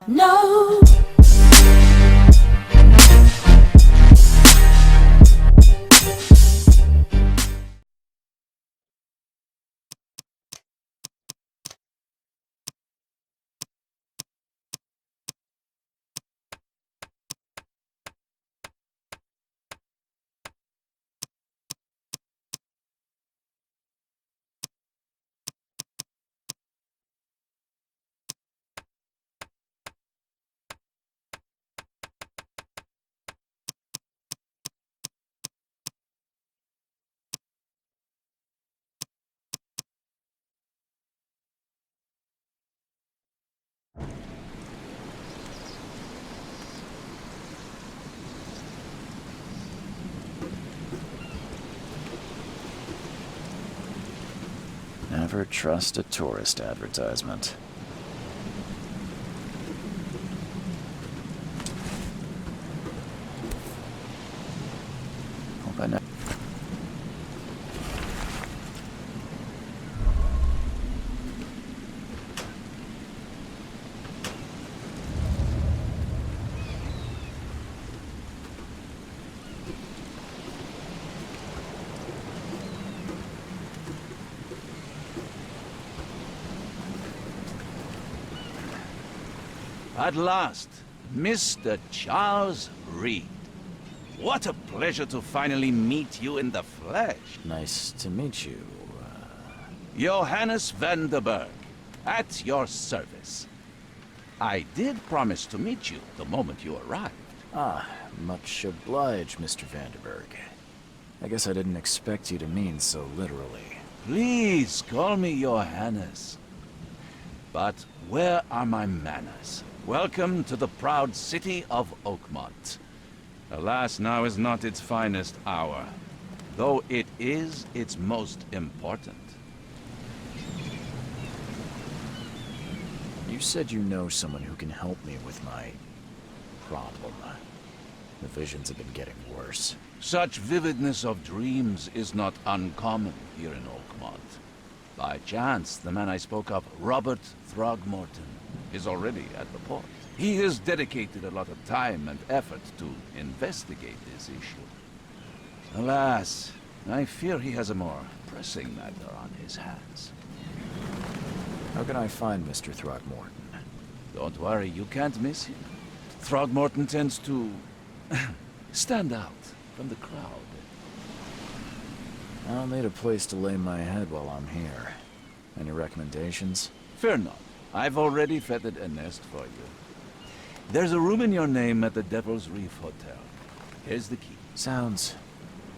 No. Never trust a tourist advertisement. Hope I know. At last, Mr. Charles Reed. What a pleasure to finally meet you in the flesh. Nice to meet you. Johannes van der Berg, at your service. I did promise to meet you the moment you arrived. Ah, much obliged, Mr. Vanderberg. I guess I didn't expect you to mean so literally. Please call me Johannes. But where are my manners? Welcome to the proud city of Oakmont. Alas, now is not its finest hour, though it is its most important. You said you know someone who can help me with my problem. The visions have been getting worse. Such vividness of dreams is not uncommon here in Oakmont. By chance, the man I spoke of, Robert Throgmorton, is already at the port. He has dedicated a lot of time and effort to investigate this issue. Alas, I fear he has a more pressing matter on his hands. How can I find Mr. Throgmorton? Don't worry, you can't miss him. Throgmorton tends to stand out from the crowd. I'll need a place to lay my head while I'm here. Any recommendations? Fear not. I've already feathered a nest for you. There's a room in your name at the Devil's Reef Hotel. Here's the key. Sounds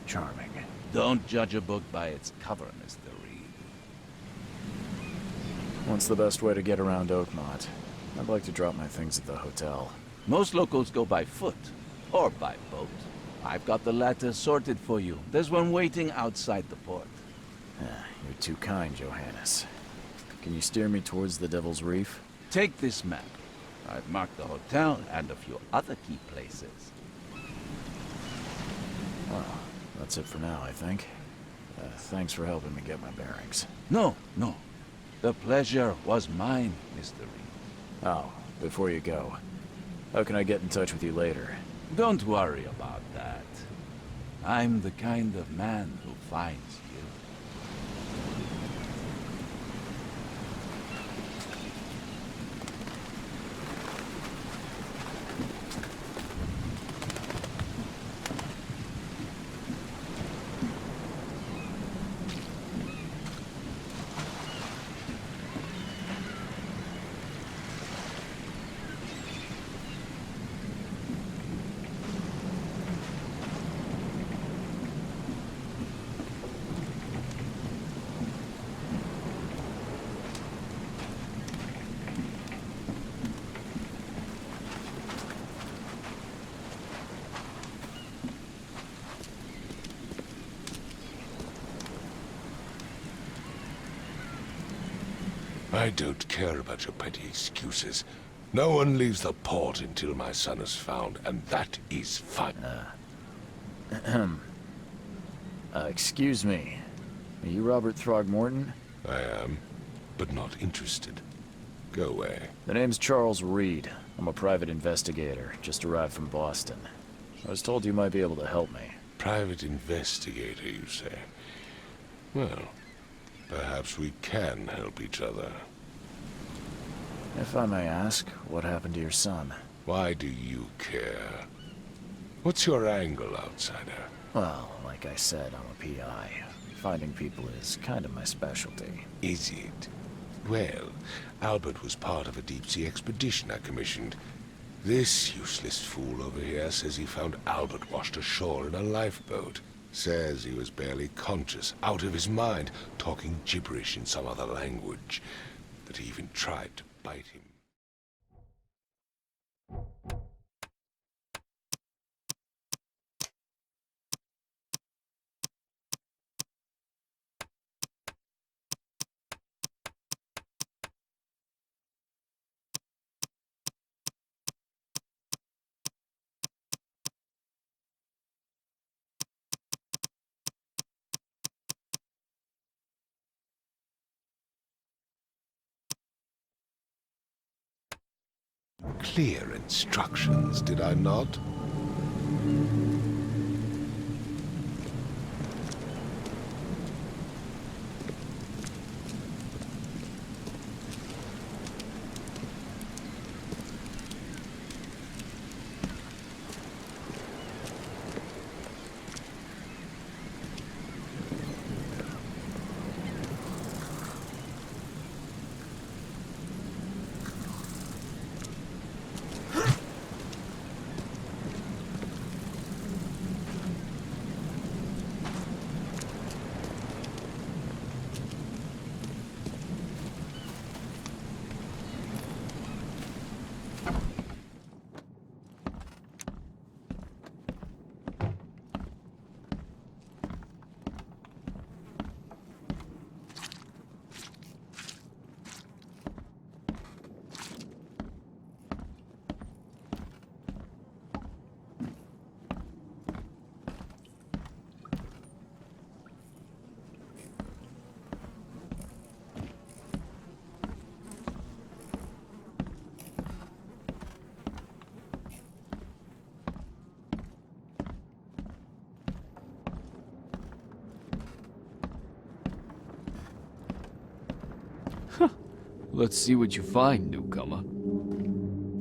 charming. Don't judge a book by its cover, Mr. Reed. What's the best way to get around Oakmont? I'd like to drop my things at the hotel. Most locals go by foot, or by boat. I've got the latter sorted for you. There's one waiting outside the port. You're too kind, Johannes. Can you steer me towards the Devil's Reef? Take this map. I've marked the hotel and a few other key places. Well, that's it for now, I think. Thanks for helping me get my bearings. No. The pleasure was mine, Mr. Reed. Oh, before you go, how can I get in touch with you later? Don't worry about that. I'm the kind of man who finds you. I don't care about your petty excuses. No one leaves the port until my son is found, and that is fine. Excuse me. Are you Robert Throgmorton? I am, but not interested. Go away. The name's Charles Reed. I'm a private investigator, just arrived from Boston. I was told you might be able to help me. Private investigator, you say? Well, perhaps we can help each other. If I may ask, what happened to your son? Why do you care? What's your angle, outsider? Well, like I said, I'm a PI. Finding people is kind of my specialty. Is it? Well, Albert was part of a deep-sea expedition I commissioned. This useless fool over here says he found Albert washed ashore in a lifeboat. Says he was barely conscious, out of his mind, talking gibberish in some other language. That he even tried to bite him. Clear instructions, did I not? Let's see what you find, newcomer.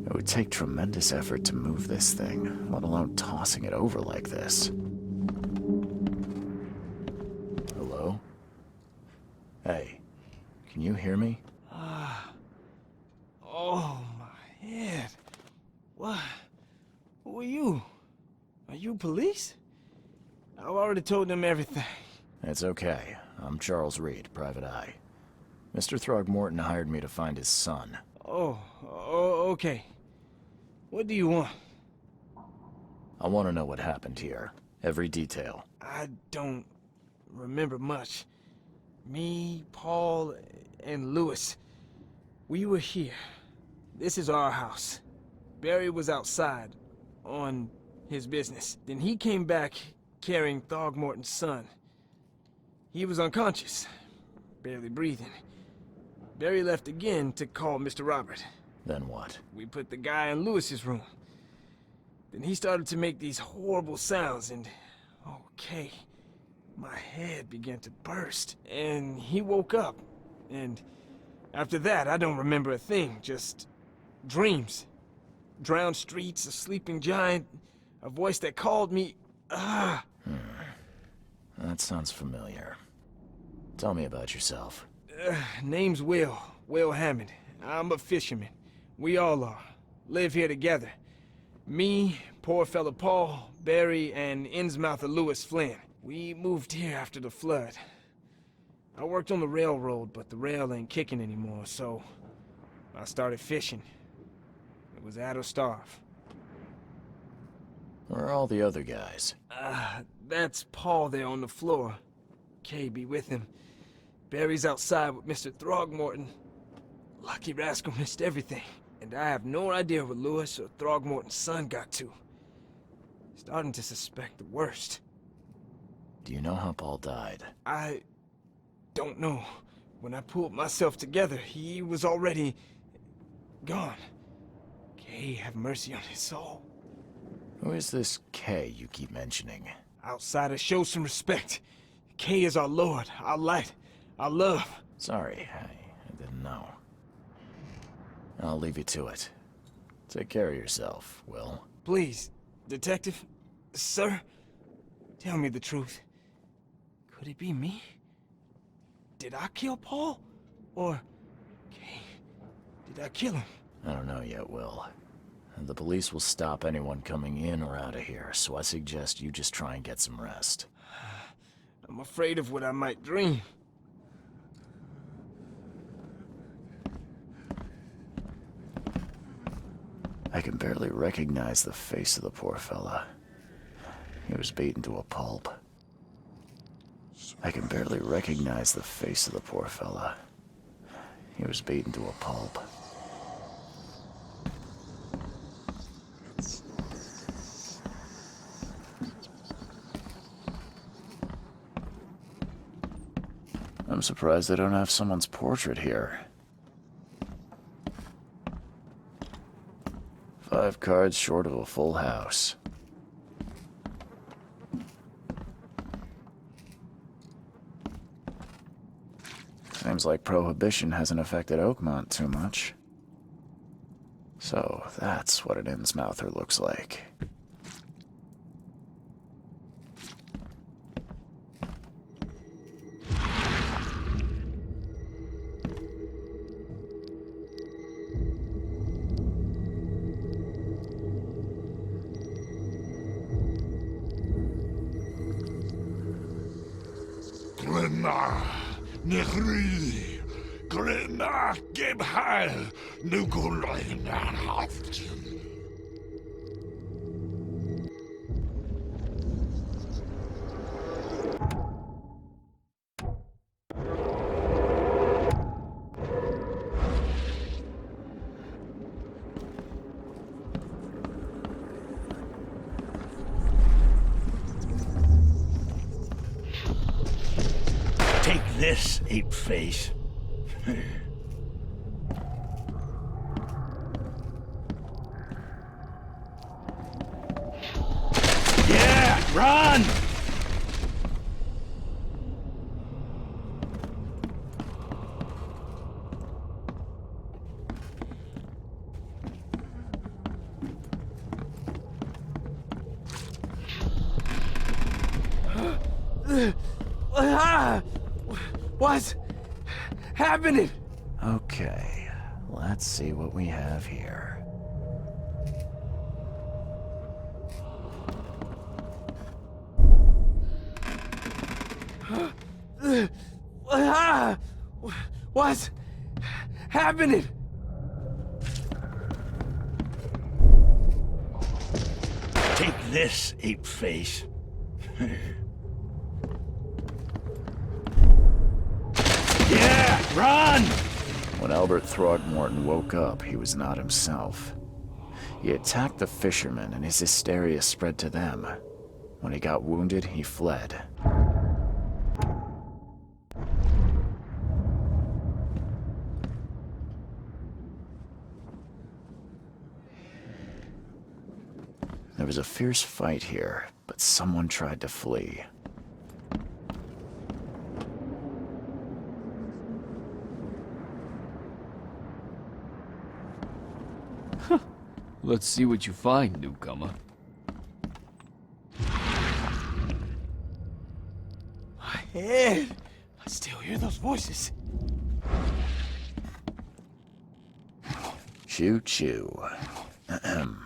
It would take tremendous effort to move this thing, let alone tossing it over like this. Hello? Hey, can you hear me? Oh, my head. What? Who are you? Are you police? I've already told them everything. It's okay. I'm Charles Reed, Private Eye. Mr. Throgmorton hired me to find his son. Oh, okay. What do you want? I want to know what happened here. Every detail. I don't remember much. Me, Paul, and Lewis. We were here. This is our house. Barry was outside, on his business. Then he came back carrying Throgmorton's son. He was unconscious, barely breathing. Barry left again to call Mr. Robert. Then what? We put the guy in Lewis's room. Then he started to make these horrible sounds and... okay, my head began to burst. And he woke up. And after that, I don't remember a thing, just dreams. Drowned streets, a sleeping giant, a voice that called me... That sounds familiar. Tell me about yourself. Name's Will Hammond. I'm a fisherman. We all are. Live here together. Me, poor fella Paul, Barry, and Innsmouther Lewis Flynn. We moved here after the flood. I worked on the railroad, but the rail ain't kicking anymore, so I started fishing. It was at or starve. Where are all the other guys? That's Paul there on the floor. Kay be with him. Barry's outside with Mr. Throgmorton. Lucky rascal missed everything. And I have no idea where Lewis or Throgmorton's son got to. Starting to suspect the worst. Do you know how Paul died? I don't know. When I pulled myself together, he was already... gone. Kay have mercy on his soul. Who is this K you keep mentioning? Outsiders, show some respect. Kay is our lord, our light, our love. Sorry, I didn't know. I'll leave you to it. Take care of yourself, Will. Please, detective, sir, tell me the truth. Could it be me? Did I kill Paul? Or, Kay, did I kill him? I don't know yet, Will. The police will stop anyone coming in or out of here, so I suggest you just try and get some rest. I'm afraid of what I might dream. I can barely recognize the face of the poor fella. He was beaten to a pulp. I can barely recognize the face of the poor fella. He was beaten to a pulp. I'm surprised they don't have someone's portrait here. 5 cards short of a full house. Seems like Prohibition hasn't affected Oakmont too much. So that's what an Innsmouther looks like. Nechri, Glenna, Gebheil, Nuguleinahaft. Take this, ape-face. Yeah, run! What's happening? Okay, let's see what we have here. What's happening? Take this, ape-face. Yeah, run! When Albert Throgmorton woke up, he was not himself. He attacked the fishermen, and his hysteria spread to them. When he got wounded, he fled. There was a fierce fight here, but someone tried to flee. Let's see what you find, newcomer. My head! I still hear those voices. Choo-choo. Ahem.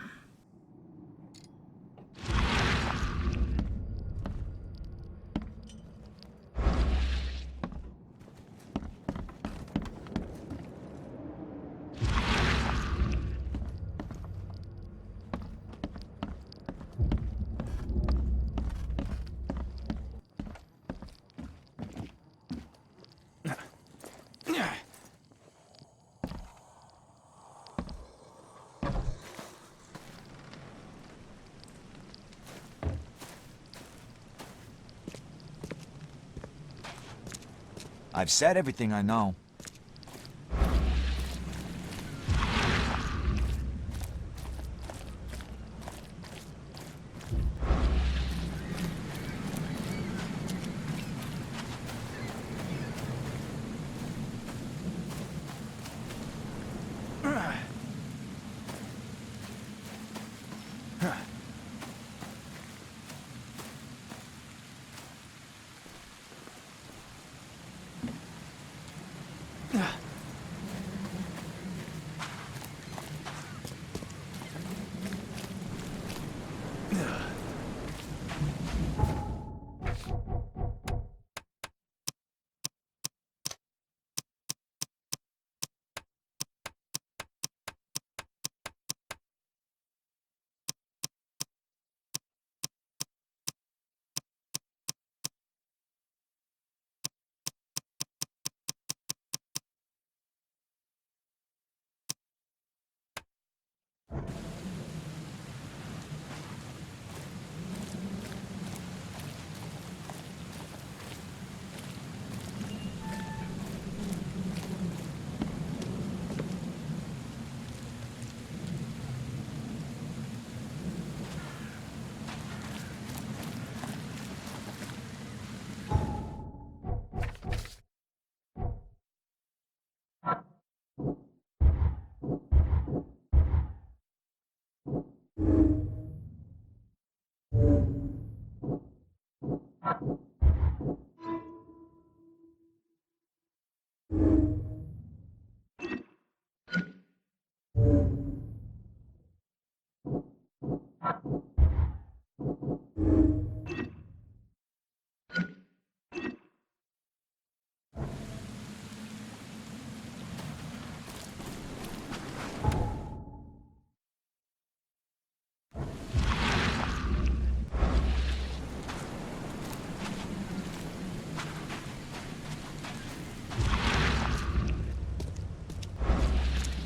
I've said everything I know.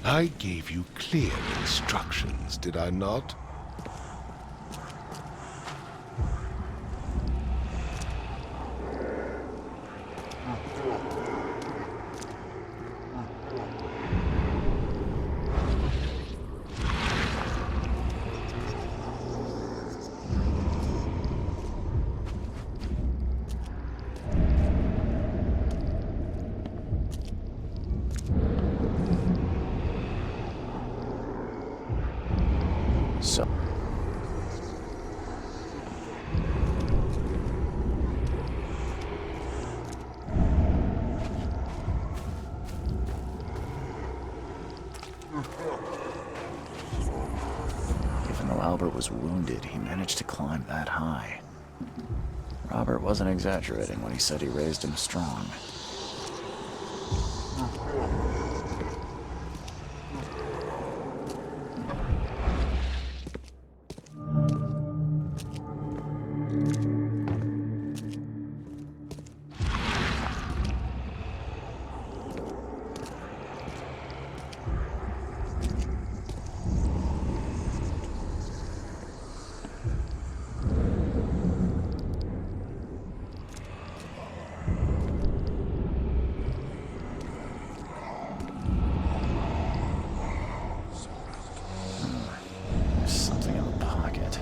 I gave you clear instructions, did I not? So... Even though Albert was wounded, he managed to climb that high. Robert wasn't exaggerating when he said he raised him strong. There's something in the pocket.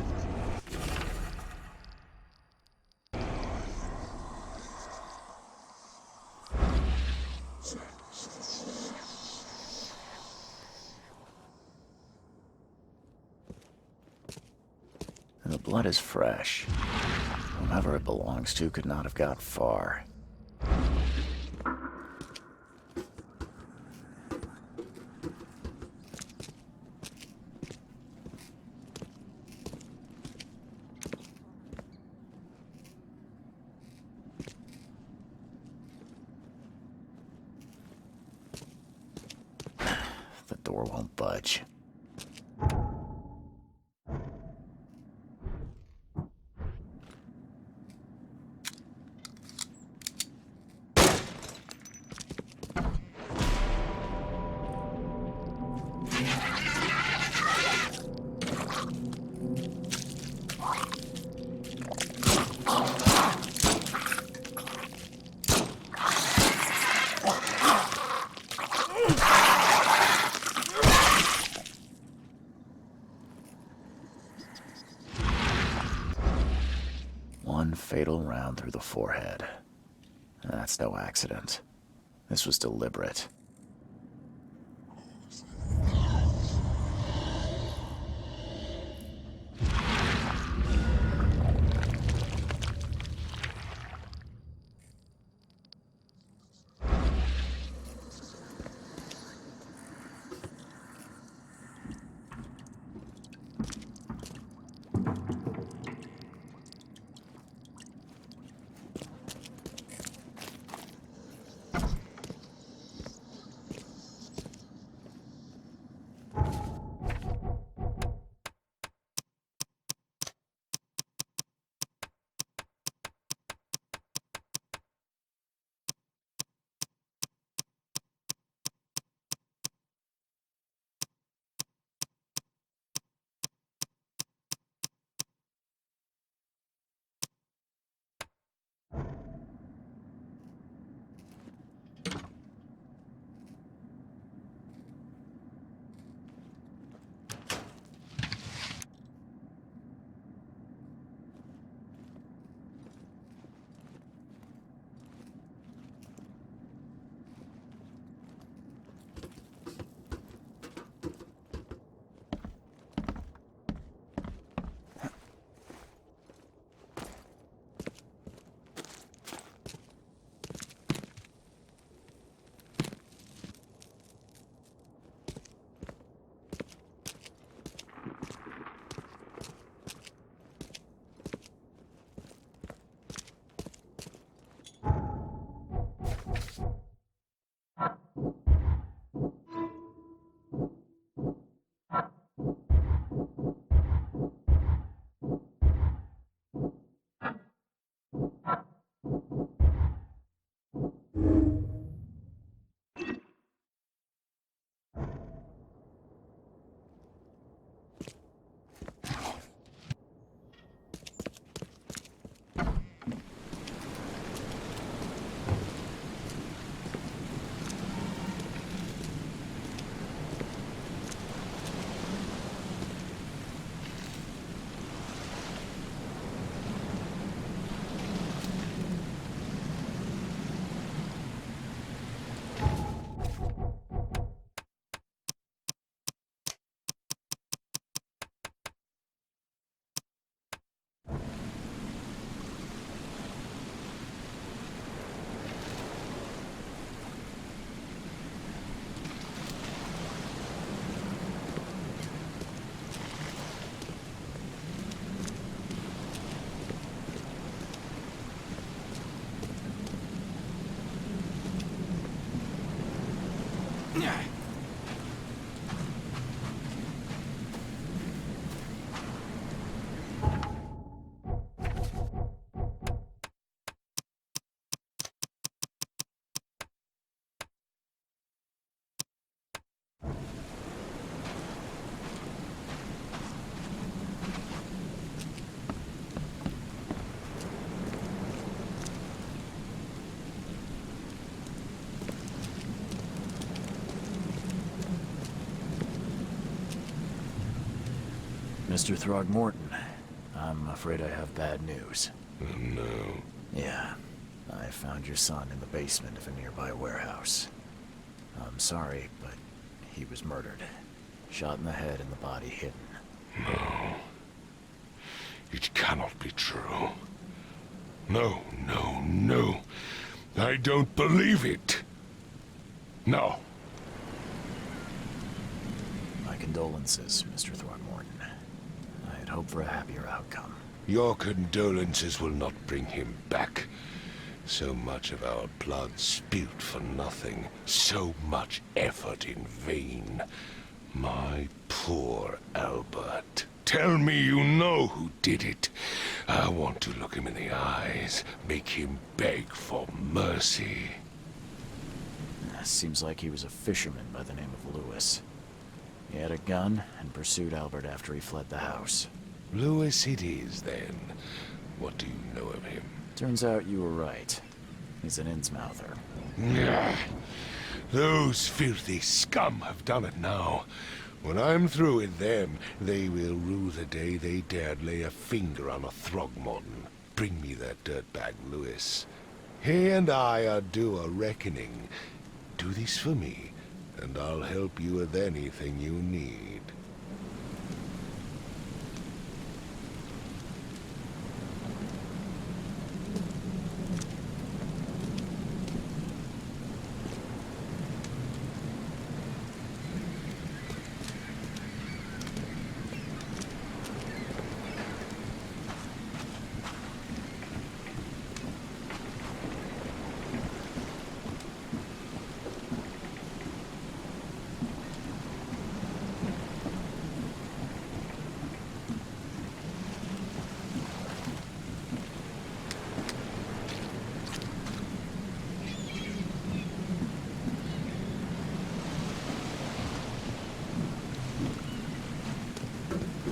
And the blood is fresh. Whomever it belongs to could not have got far. The door won't budge. One fatal round through the forehead. That's no accident. This was deliberate. Mr. Throgmorton, I'm afraid I have bad news. Oh, no. Yeah, I found your son in the basement of a nearby warehouse. I'm sorry, but he was murdered. Shot in the head and the body hidden. No. It cannot be true. No, no, no. I don't believe it. No. My condolences, Mr. Throgmorton. I had hoped for a happier outcome. Your condolences will not bring him back. So much of our blood spilt for nothing. So much effort in vain. My poor Albert. Tell me you know who did it. I want to look him in the eyes, make him beg for mercy. Seems like he was a fisherman by the name of Lewis. He had a gun and pursued Albert after he fled the house. Lewis it is, then. What do you know of him? Turns out you were right. He's an Innsmouther. Nyah. Those filthy scum have done it now. When I'm through with them, they will rue the day they dared lay a finger on a Throgmorton. Bring me that dirtbag Lewis. He and I are due a reckoning. Do this for me, and I'll help you with anything you need.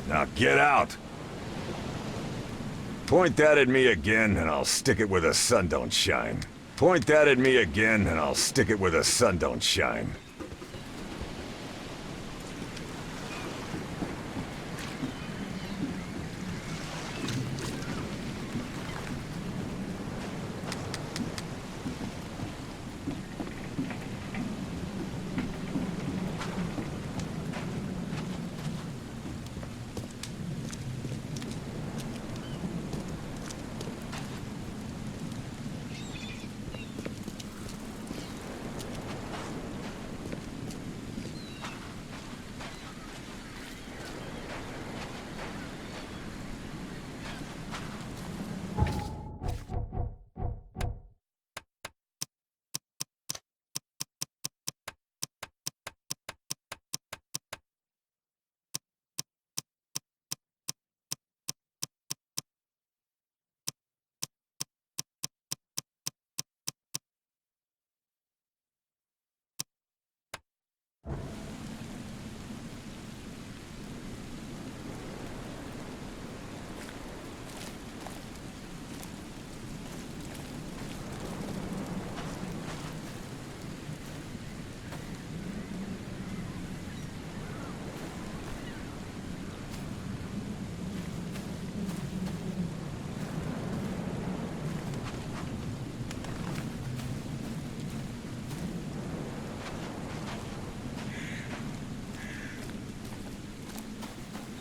Now get out! Point that at me again, and I'll stick it where the sun don't shine. Point that at me again, and I'll stick it where the sun don't shine.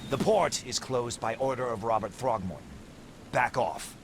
The port is closed by order of Robert Throgmorton. Back off.